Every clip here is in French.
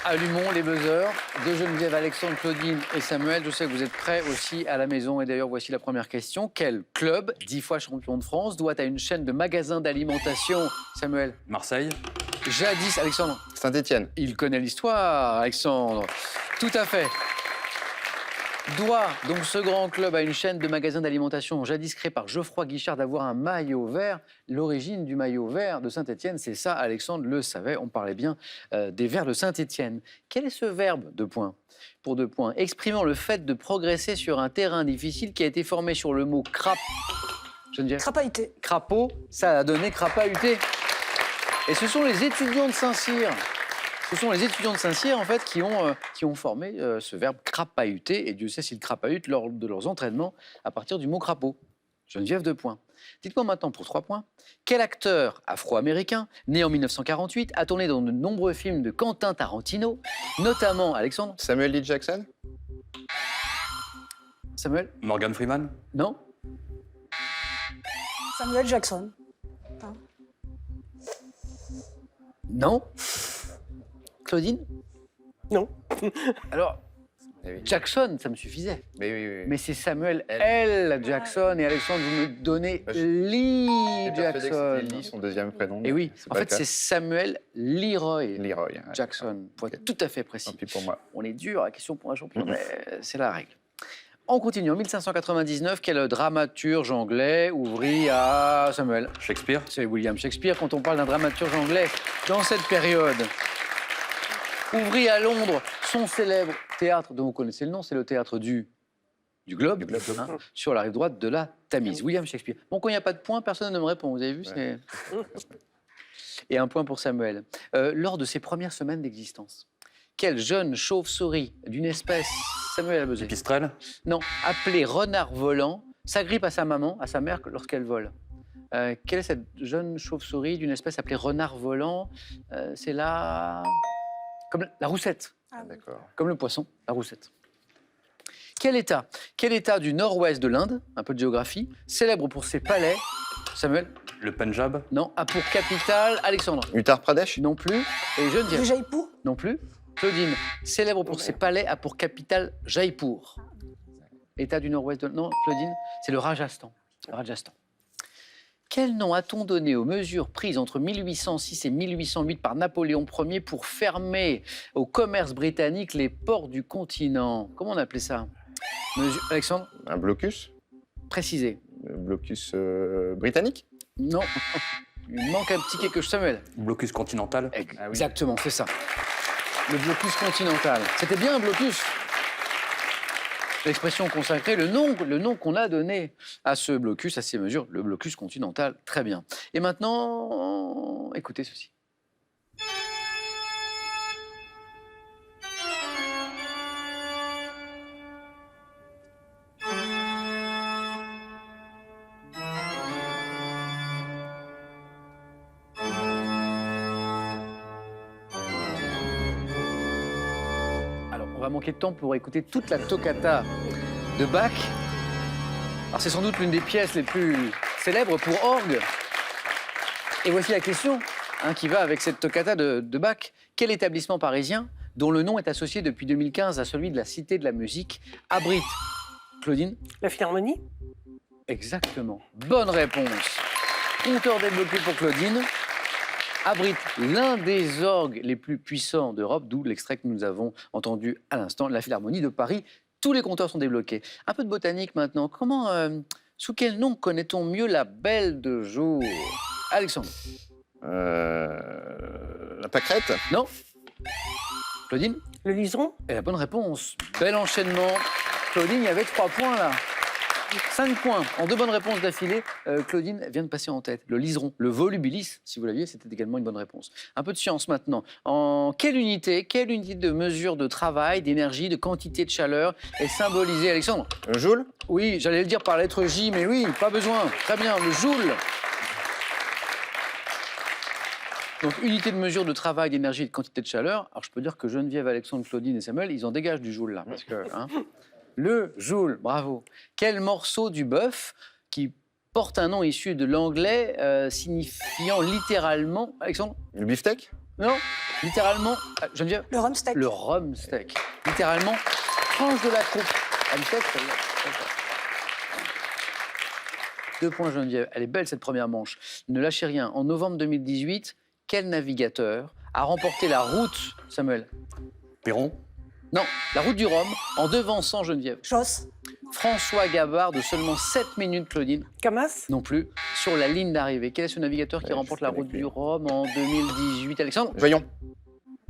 Allumons les buzzers de Geneviève, Alexandre, Claudine et Samuel. Je sais que vous êtes prêts aussi à la maison. Et d'ailleurs, voici la première question. Quel club, 10 fois champion de France, doit à une chaîne de magasins d'alimentation, Samuel? Marseille. Jadis, Alexandre. Saint-Étienne. Il connaît l'histoire, Alexandre. Tout à fait. Doit donc ce grand club à une chaîne de magasins d'alimentation jadis créée par Geoffroy Guichard d'avoir un maillot vert. L'origine du maillot vert de Saint-Étienne, c'est ça, Alexandre le savait. On parlait bien des Verts de Saint-Étienne. Quel est ce verbe, deux points, pour 2 points, exprimant le fait de progresser sur un terrain difficile qui a été formé sur le mot Geneviève. Crapahuté. Crapaud, ça a donné crapahuté. Et ce sont les étudiants de Saint-Cyr. Ce sont les étudiants de Saint-Cyr, en fait, qui ont formé ce verbe crapahuter. Et Dieu sait s'ils crapahutent lors de leurs entraînements à partir du mot crapaud. Geneviève, 2 points. Dites-moi maintenant, pour 3 points, quel acteur afro-américain, né en 1948, a tourné dans de nombreux films de Quentin Tarantino, notamment, Alexandre? Samuel L. Jackson. Samuel? Morgan Freeman. Non? Samuel Jackson. Non? Claudine? Non. Alors, Eh oui. Jackson, ça me suffisait. Mais oui. Mais c'est Samuel L. Jackson. Et Alexandre, vous me donnez Lee Jackson. Lee, son deuxième prénom. Et oui, en pas fait, le cas. c'est Samuel Leroy Leroy. Ouais. Jackson, pour être tout à fait précis. Tant pis pour moi. On est dur, la question pour un champion, mais c'est la règle. On continue. En 1599, quel dramaturge anglais ouvrit à Samuel? Shakespeare. C'est William Shakespeare. Quand on parle d'un dramaturge anglais dans cette période, ouvrit à Londres son célèbre théâtre dont vous connaissez le nom, c'est le théâtre du Globe, hein, sur la rive droite de la Tamise. William Shakespeare. Bon, quand il n'y a pas de point, personne ne me répond. Vous avez vu, c'est... Et un point pour Samuel. Lors de ses premières semaines d'existence, quelle jeune chauve-souris d'une espèce, Samuel a besoin, Pipistrelle. non, appelée renard volant, s'agrippe à sa maman, à sa mère, lorsqu'elle vole? Quelle est cette jeune chauve-souris d'une espèce appelée renard volant? C'est comme la roussette, D'accord. comme le poisson, la roussette. Quel État du nord-ouest de l'Inde, un peu de géographie, célèbre pour ses palais, Samuel? Le Punjab. Non. A pour capitale, Alexandre? Uttar Pradesh. Non plus. Et Geneviève? Jaipur. Non plus. Claudine, célèbre pour ses palais, a pour capitale Jaipur. État du nord-ouest de... Non, Claudine, c'est le Rajasthan. Le Rajasthan. Quel nom a-t-on donné aux mesures prises entre 1806 et 1808 par Napoléon Ier pour fermer au commerce britannique les ports du continent? Comment on appelait ça? Alexandre, Un blocus. précisez. Blocus britannique. Non. Il manque un petit quelque chose. Samuel. Blocus continental. Exactement, c'est ça. Le blocus continental. C'était bien un blocus. L'expression consacrée, le nom qu'on a donné à ce blocus, à ces mesures, le blocus continental, très bien. Et maintenant, écoutez ceci. Alors, on va manquer de temps pour écouter toute la toccata de Bach. Alors, c'est sans doute l'une des pièces les plus célèbres pour orgue. Et voici la question qui va avec cette toccata de Bach. Quel établissement parisien, dont le nom est associé depuis 2015 à celui de la Cité de la Musique, abrite, Claudine? La Philharmonie. Exactement. Bonne réponse. Compteur débloqué pour Claudine. Abrite l'un des orgues les plus puissants d'Europe, d'où l'extrait que nous avons entendu à l'instant, la Philharmonie de Paris. Tous les compteurs sont débloqués. Un peu de botanique maintenant. Sous quel nom connaît-on mieux la Belle de jour? Alexandre? La pâquerette. Non. Claudine? Le liseron. Et la bonne réponse. Bel enchaînement. Claudine, il y avait 3 points là. 5 points en 2 bonnes réponses d'affilée. Claudine vient de passer en tête. Le liseron, le volubilis, si vous l'aviez, c'était également une bonne réponse. Un peu de science maintenant. En quelle unité de mesure de travail, d'énergie, de quantité de chaleur est symbolisée, Alexandre? Un joule. Oui, j'allais le dire par la lettre J, mais oui, pas besoin. Très bien, le joule. Donc, unité de mesure de travail, d'énergie et de quantité de chaleur. Alors, je peux dire que Geneviève, Alexandre, Claudine et Samuel, ils en dégagent du joule, là. Parce que, le joule, bravo. Quel morceau du bœuf qui porte un nom issu de l'anglais signifiant littéralement... Alexandre? Le beefsteak. Non? Littéralement, Geneviève, Le rhum steak. le rhum steak. Littéralement, tranche de la croupe. À une tête, celle-là. 2 points, Geneviève. Elle est belle, cette première manche. Ne lâchez rien. En novembre 2018, quel navigateur a remporté la route, Samuel? Perron. Non, la route du Rhum, en devançant Geneviève. Josse. François Gabard de seulement 7 minutes, Claudine. Camas. Non plus, sur la ligne d'arrivée. Quel est ce navigateur qui Ouais, remporte je la connais route plus. du Rhum en 2018, Alexandre? Voyons.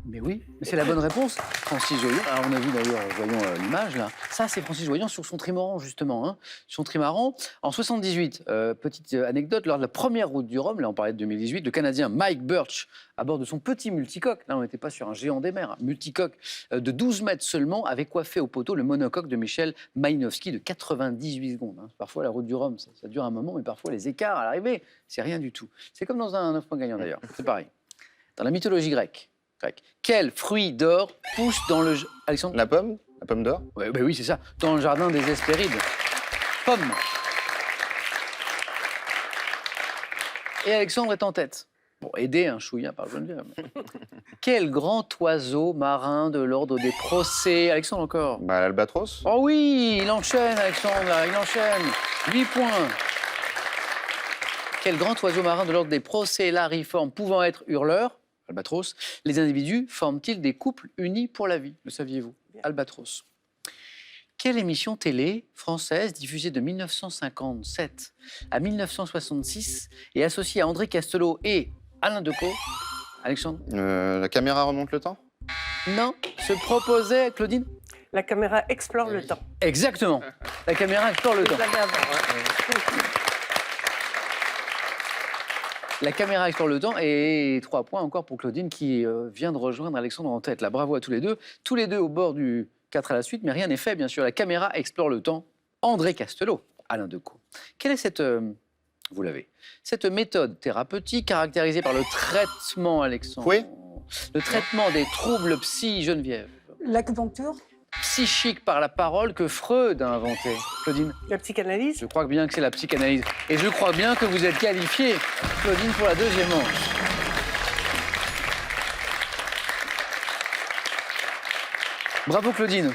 Mais oui, mais c'est la bonne réponse. Francis Joyon. Alors on a vu d'ailleurs, voyons l'image là. Ça, c'est Francis Joyon sur son trimaran justement. Hein. Son trimaran. En 78, petite anecdote, lors de la première route du Rhum, là on parlait de 2018, le Canadien Mike Birch, à bord de son petit multicoque, là on n'était pas sur un géant des mers, un multicoque de 12 mètres seulement, avait coiffé au poteau le monocoque de Michel Maïnovski de 98 secondes. Hein. Parfois la route du Rhum, ça dure un moment, mais parfois les écarts à l'arrivée, c'est rien du tout. C'est comme dans un 9 points gagnant d'ailleurs, c'est pareil. Dans la mythologie grecque, quel fruit d'or pousse dans le... Alexandre? La pomme d'or. Ouais, oui, c'est ça. Dans le jardin des Hespérides. Pomme. Et Alexandre est en tête. Bon, aidé un chouïa par Geneviève. Quel grand oiseau marin de l'ordre des procès? Alexandre encore. Bah, l'albatros. Oh oui, il enchaîne Alexandre, là, il enchaîne. 8 points. Quel grand oiseau marin de l'ordre des procellariformes pouvant être hurleurs, albatros, les individus forment-ils des couples unis pour la vie? Le saviez-vous? Albatros. Quelle émission télé française diffusée de 1957 à 1966 et associée à André Castelot et Alain Decaux? Alexandre? La caméra remonte le temps. Non, se proposait Claudine? La caméra explore le temps. Exactement. La caméra explore le temps. Je l'avais avant, hein. La caméra explore le temps et 3 points encore pour Claudine qui vient de rejoindre Alexandre en tête. Là, bravo à tous les deux au bord du 4 à la suite, mais rien n'est fait bien sûr. La caméra explore le temps. André Castelot, Alain Decaux. Quelle est cette, vous l'avez, cette méthode thérapeutique caractérisée par le traitement, Alexandre? Oui. Le traitement des troubles Geneviève. L'acupuncture. Psychique par la parole que Freud a inventé. Claudine? La psychanalyse. Je crois bien que c'est la psychanalyse. Et je crois bien que vous êtes qualifiée, Claudine, pour la deuxième manche. Bravo, Claudine.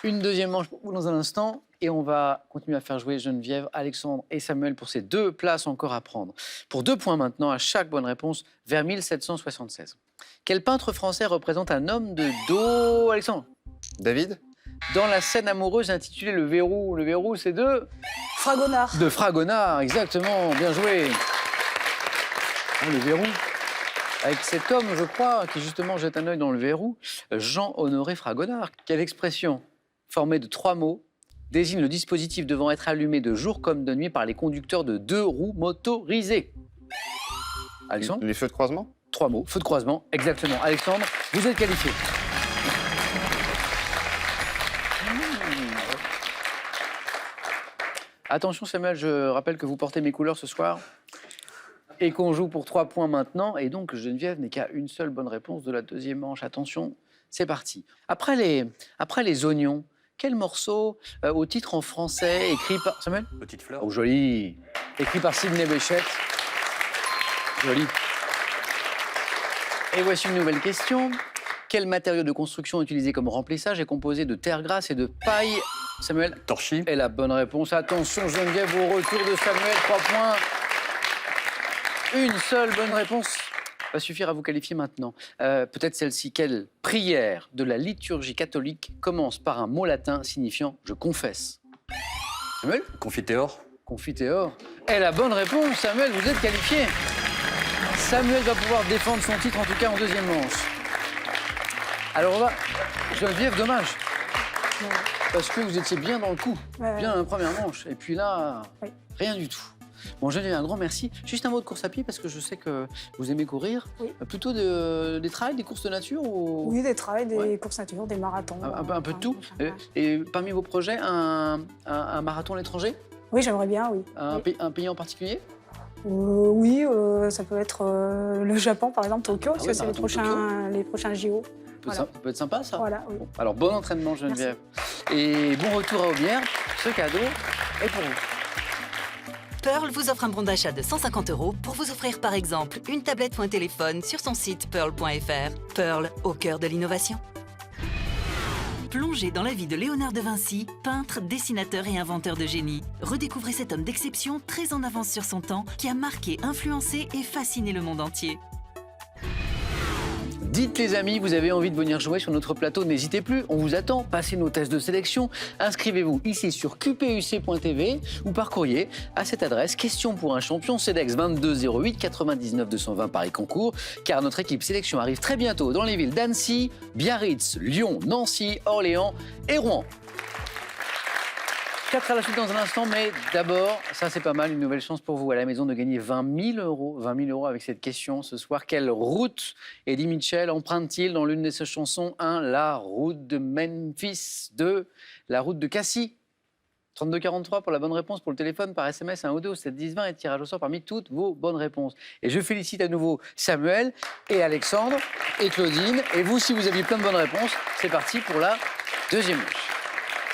Une deuxième manche pour vous dans un instant. Et on va continuer à faire jouer Geneviève, Alexandre et Samuel pour ces 2 places encore à prendre. Pour 2 points maintenant, à chaque bonne réponse, vers 1776. Quel peintre français représente un homme de dos, Alexandre? David. Dans la scène amoureuse intitulée Le Verrou. Le Verrou, c'est de Fragonard. Fragonard, exactement. Bien joué. Oh, le Verrou. Avec cet homme, je crois, qui justement jette un œil dans le verrou, Jean-Honoré Fragonard. Quelle expression formée de 3 mots désigne le dispositif devant être allumé de jour comme de nuit par les conducteurs de 2 roues motorisées? Alexandre? Les feux de croisement. 3 mots. Feu de croisement, exactement. Alexandre, vous êtes qualifié. Attention Samuel, je rappelle que vous portez mes couleurs ce soir et qu'on joue pour 3 points maintenant. Et donc Geneviève n'est qu'à une seule bonne réponse de la deuxième manche. Attention, c'est parti. Après les oignons, quel morceau au titre en français écrit par... Samuel? Petite fleur. Oh joli. Écrit par Sidney Bechet. Joli. Et voici une nouvelle question. Quel matériau de construction utilisé comme remplissage est composé de terre grasse et de paille? Samuel? Torchis. Et la bonne réponse. Attention Geneviève, au retour de Samuel, 3 points. Une seule bonne réponse va suffire à vous qualifier maintenant. Peut-être celle-ci. Quelle prière de la liturgie catholique commence par un mot latin signifiant « je confesse » Samuel? Confiteor. Confiteor. Et la bonne réponse, Samuel, vous êtes qualifié. Samuel va pouvoir défendre son titre, en tout cas en deuxième manche. Alors on va... Geneviève, dommage. Ouais. Parce que vous étiez bien dans le coup, Ouais. bien dans la première manche. Et puis là, Oui. rien du tout. Bon, Geneviève, un grand merci. Juste un mot de course à pied, parce que je sais que vous aimez courir. Oui. Plutôt des trails, des courses de nature ou... Oui, des trails, des Ouais. courses nature, des marathons. Un peu de tout. Ouais. Et parmi vos projets, un marathon à l'étranger? Oui, j'aimerais bien, oui. Un, un pays en particulier? Oui, ça peut être le Japon, par exemple, Tokyo, parce oui, que c'est marathon les prochains JO. Voilà. Ça peut être sympa, ça. Voilà, oui. Bon, alors, bon entraînement, Geneviève. Et bon retour à Aubière. Ce cadeau est pour vous. Pearl vous offre un bon d'achat de 150 € pour vous offrir par exemple une tablette ou un téléphone sur son site pearl.fr. Pearl, au cœur de l'innovation. Plongez dans la vie de Léonard de Vinci, peintre, dessinateur et inventeur de génie. Redécouvrez cet homme d'exception très en avance sur son temps qui a marqué, influencé et fasciné le monde entier. Dites les amis, vous avez envie de venir jouer sur notre plateau, n'hésitez plus, on vous attend, passez nos tests de sélection, inscrivez-vous ici sur qpuc.tv ou par courrier à cette adresse, question pour un champion, CEDEX 22 08 99 220 Paris-Concours, car notre équipe sélection arrive très bientôt dans les villes d'Annecy, Biarritz, Lyon, Nancy, Orléans et Rouen. 4 à la suite dans un instant, mais d'abord, ça c'est pas mal, une nouvelle chance pour vous à la maison de gagner 20 000 €. 20 000 € avec cette question ce soir. Quelle route Eddie Mitchell emprunte-t-il dans l'une de ses chansons 1, la route de Memphis, 2, la route de Cassis. 3243 pour la bonne réponse pour le téléphone, par SMS 1 ou 2 au 7 10 20 et tirage au sort parmi toutes vos bonnes réponses. Et je félicite à nouveau Samuel et Alexandre et Claudine. Et vous, si vous aviez plein de bonnes réponses, c'est parti pour la deuxième manche.